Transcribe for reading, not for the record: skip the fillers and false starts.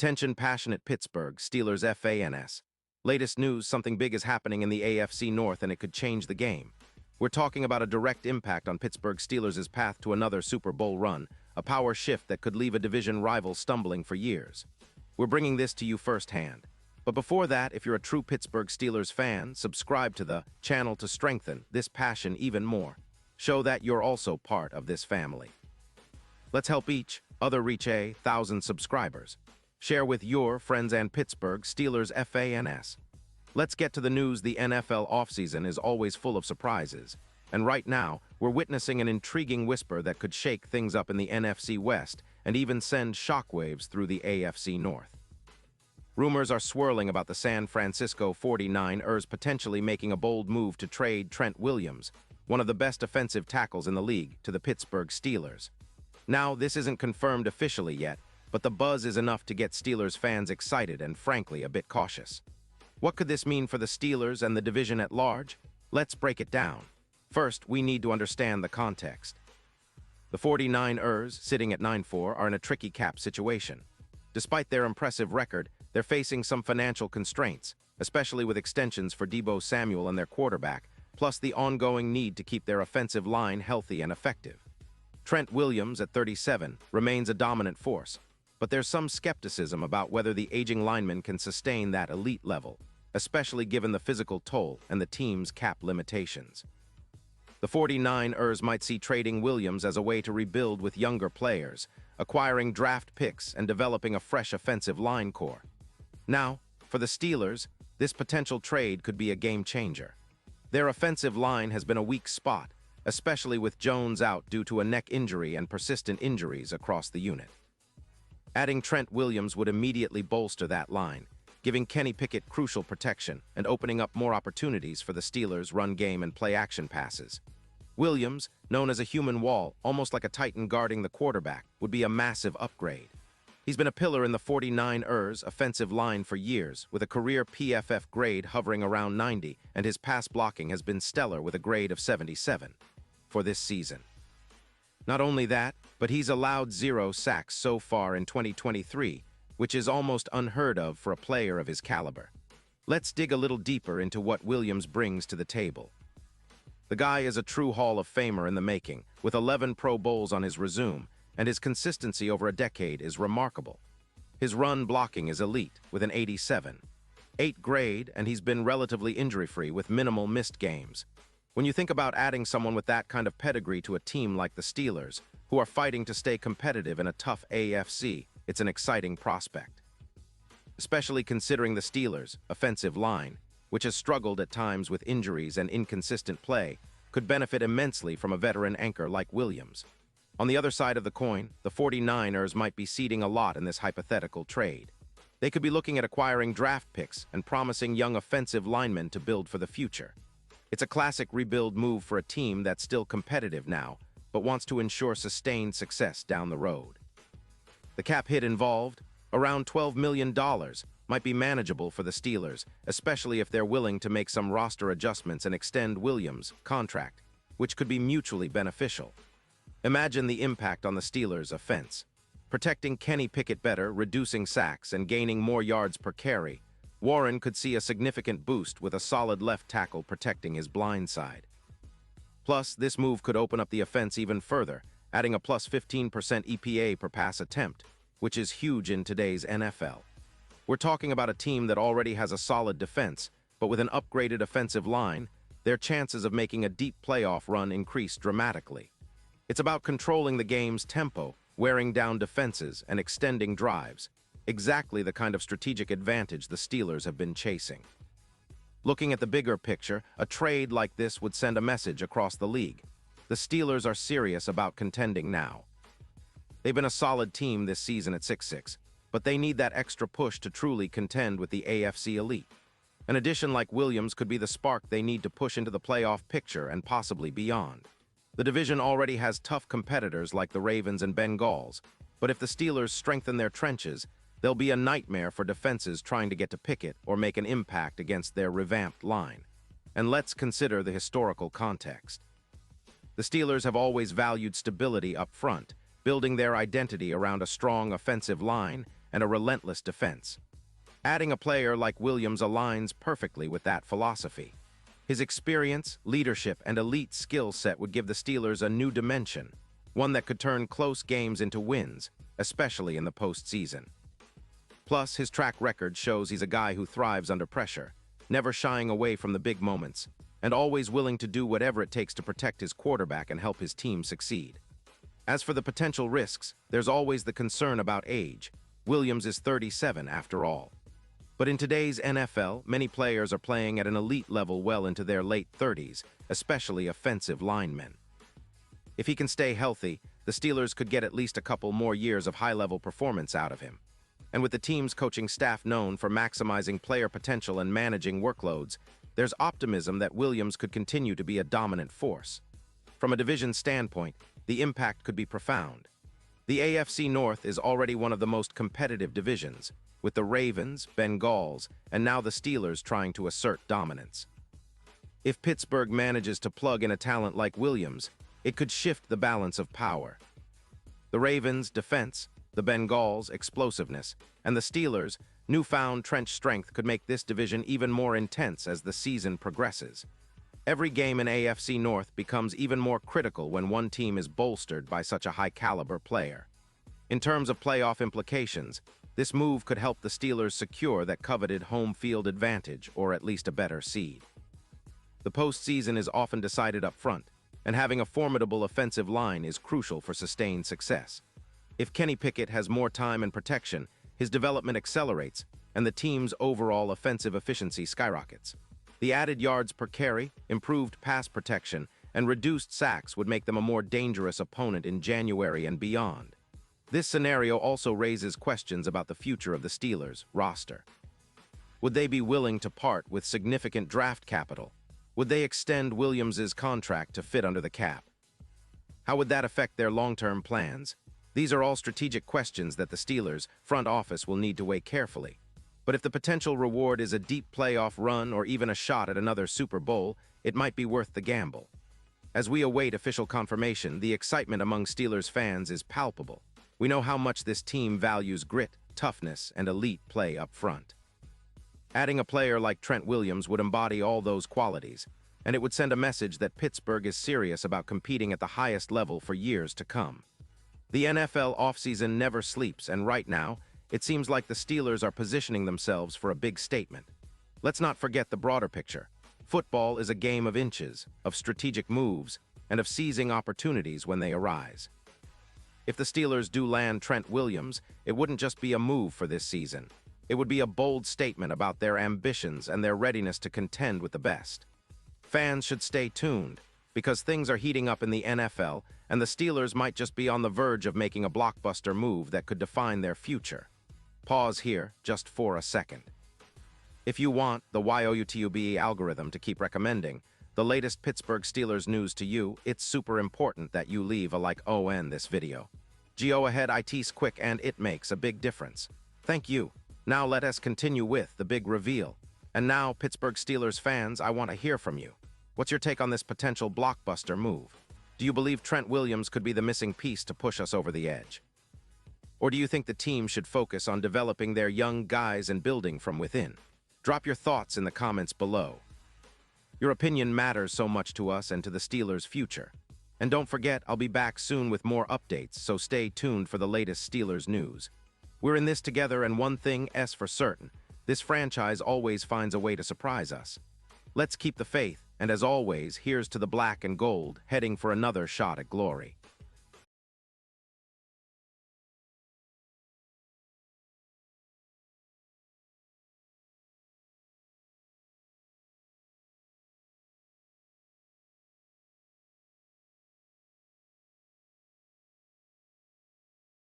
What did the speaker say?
Attention passionate Pittsburgh Steelers fans. Latest news, something big is happening in the AFC North and it could change the game. We're talking about a direct impact on Pittsburgh Steelers' path to another Super Bowl run, a power shift that could leave a division rival stumbling for years. We're bringing this to you firsthand. But before that, if you're a true Pittsburgh Steelers fan, subscribe to the channel to strengthen this passion even more. Show that you're also part of this family. Let's help each other reach 1,000 subscribers. Share with your friends and Pittsburgh Steelers fans. Let's get to the news. The NFL offseason is always full of surprises, and right now, we're witnessing an intriguing whisper that could shake things up in the NFC West and even send shockwaves through the AFC North. Rumors are swirling about the San Francisco 49ers potentially making a bold move to trade Trent Williams, one of the best offensive tackles in the league, to the Pittsburgh Steelers. Now, this isn't confirmed officially yet, but the buzz is enough to get Steelers fans excited and, frankly, a bit cautious. What could this mean for the Steelers and the division at large? Let's break it down. First, we need to understand the context. The 49ers, sitting at 9-4, are in a tricky cap situation. Despite their impressive record, they're facing some financial constraints, especially with extensions for Deebo Samuel and their quarterback, plus the ongoing need to keep their offensive line healthy and effective. Trent Williams, at 37, remains a dominant force, but there's some skepticism about whether the aging lineman can sustain that elite level, especially given the physical toll and the team's cap limitations. The 49ers might see trading Williams as a way to rebuild with younger players, acquiring draft picks and developing a fresh offensive line core. Now, for the Steelers, this potential trade could be a game-changer. Their offensive line has been a weak spot, especially with Jones out due to a neck injury and persistent injuries across the unit. Adding Trent Williams would immediately bolster that line, giving Kenny Pickett crucial protection and opening up more opportunities for the Steelers' run game and play-action passes. Williams, known as a human wall, almost like a titan guarding the quarterback, would be a massive upgrade. He's been a pillar in the 49ers' offensive line for years, with a career PFF grade hovering around 90, and his pass blocking has been stellar with a grade of 77 for this season. Not only that, but he's allowed 0 sacks so far in 2023, which is almost unheard of for a player of his caliber. Let's dig a little deeper into what Williams brings to the table. The guy is a true Hall of Famer in the making, with 11 Pro Bowls on his resume, and his consistency over a decade is remarkable. His run blocking is elite, with an 87. 8 grade, and he's been relatively injury-free with minimal missed games. When you think about adding someone with that kind of pedigree to a team like the Steelers, who are fighting to stay competitive in a tough AFC, it's an exciting prospect. Especially considering the Steelers' offensive line, which has struggled at times with injuries and inconsistent play, could benefit immensely from a veteran anchor like Williams. On the other side of the coin, the 49ers might be ceding a lot in this hypothetical trade. They could be looking at acquiring draft picks and promising young offensive linemen to build for the future. It's a classic rebuild move for a team that's still competitive now, but wants to ensure sustained success down the road. The cap hit involved, around $12 million, might be manageable for the Steelers, especially if they're willing to make some roster adjustments and extend Williams' contract, which could be mutually beneficial. Imagine the impact on the Steelers' offense. Protecting Kenny Pickett better, reducing sacks, and gaining more yards per carry, Warren could see a significant boost with a solid left tackle protecting his blind side. Plus, this move could open up the offense even further, adding a plus 15% EPA per pass attempt, which is huge in today's NFL. We're talking about a team that already has a solid defense, but with an upgraded offensive line, their chances of making a deep playoff run increase dramatically. It's about controlling the game's tempo, wearing down defenses, and extending drives. Exactly the kind of strategic advantage the Steelers have been chasing. Looking at the bigger picture, a trade like this would send a message across the league. The Steelers are serious about contending now. They've been a solid team this season at 6-6, but they need that extra push to truly contend with the AFC elite. An addition like Williams could be the spark they need to push into the playoff picture and possibly beyond. The division already has tough competitors like the Ravens and Bengals, but if the Steelers strengthen their trenches, they'll be a nightmare for defenses trying to get to Pickett or make an impact against their revamped line. And let's consider the historical context. The Steelers have always valued stability up front, building their identity around a strong offensive line and a relentless defense. Adding a player like Williams aligns perfectly with that philosophy. His experience, leadership, and elite skill set would give the Steelers a new dimension, one that could turn close games into wins, especially in the postseason. Plus, his track record shows he's a guy who thrives under pressure, never shying away from the big moments, and always willing to do whatever it takes to protect his quarterback and help his team succeed. As for the potential risks, there's always the concern about age. Williams is 37 after all. But in today's NFL, many players are playing at an elite level well into their late 30s, especially offensive linemen. If he can stay healthy, the Steelers could get at least a couple more years of high-level performance out of him. And with the team's coaching staff known for maximizing player potential and managing workloads, there's optimism that Williams could continue to be a dominant force. From a division standpoint, the impact could be profound. The AFC North is already one of the most competitive divisions, with the Ravens, Bengals, and now the Steelers trying to assert dominance. If Pittsburgh manages to plug in a talent like Williams, it could shift the balance of power. The Ravens' defense, the Bengals' explosiveness, and the Steelers' newfound trench strength could make this division even more intense as the season progresses. Every game in AFC North becomes even more critical when one team is bolstered by such a high-caliber player. In terms of playoff implications, this move could help the Steelers secure that coveted home field advantage, or at least a better seed. The postseason is often decided up front, and having a formidable offensive line is crucial for sustained success. If Kenny Pickett has more time and protection, his development accelerates, and the team's overall offensive efficiency skyrockets. The added yards per carry, improved pass protection, and reduced sacks would make them a more dangerous opponent in January and beyond. This scenario also raises questions about the future of the Steelers' roster. Would they be willing to part with significant draft capital? Would they extend Williams' contract to fit under the cap? How would that affect their long-term plans? These are all strategic questions that the Steelers' front office will need to weigh carefully. But if the potential reward is a deep playoff run or even a shot at another Super Bowl, it might be worth the gamble. As we await official confirmation, the excitement among Steelers fans is palpable. We know how much this team values grit, toughness, and elite play up front. Adding a player like Trent Williams would embody all those qualities, and it would send a message that Pittsburgh is serious about competing at the highest level for years to come. The NFL offseason never sleeps, and right now, it seems like the Steelers are positioning themselves for a big statement. Let's not forget the broader picture. Football is a game of inches, of strategic moves, and of seizing opportunities when they arise. If the Steelers do land Trent Williams, it wouldn't just be a move for this season. It would be a bold statement about their ambitions and their readiness to contend with the best. Fans should stay tuned, because things are heating up in the NFL, and the Steelers might just be on the verge of making a blockbuster move that could define their future. Pause here, just for a second. If you want the YOUTUBE algorithm to keep recommending the latest Pittsburgh Steelers news to you, it's super important that you leave a like on this video. Go ahead, it's quick and it makes a big difference. Thank you. Now let us continue with the big reveal. And now, Pittsburgh Steelers fans, I want to hear from you. What's your take on this potential blockbuster move? Do you believe Trent Williams could be the missing piece to push us over the edge? Or do you think the team should focus on developing their young guys and building from within? Drop your thoughts in the comments below. Your opinion matters so much to us and to the Steelers' future. And don't forget, I'll be back soon with more updates, so stay tuned for the latest Steelers news. We're in this together, and one thing is for certain, this franchise always finds a way to surprise us. Let's keep the faith, and as always, here's to the black and gold, heading for another shot at glory.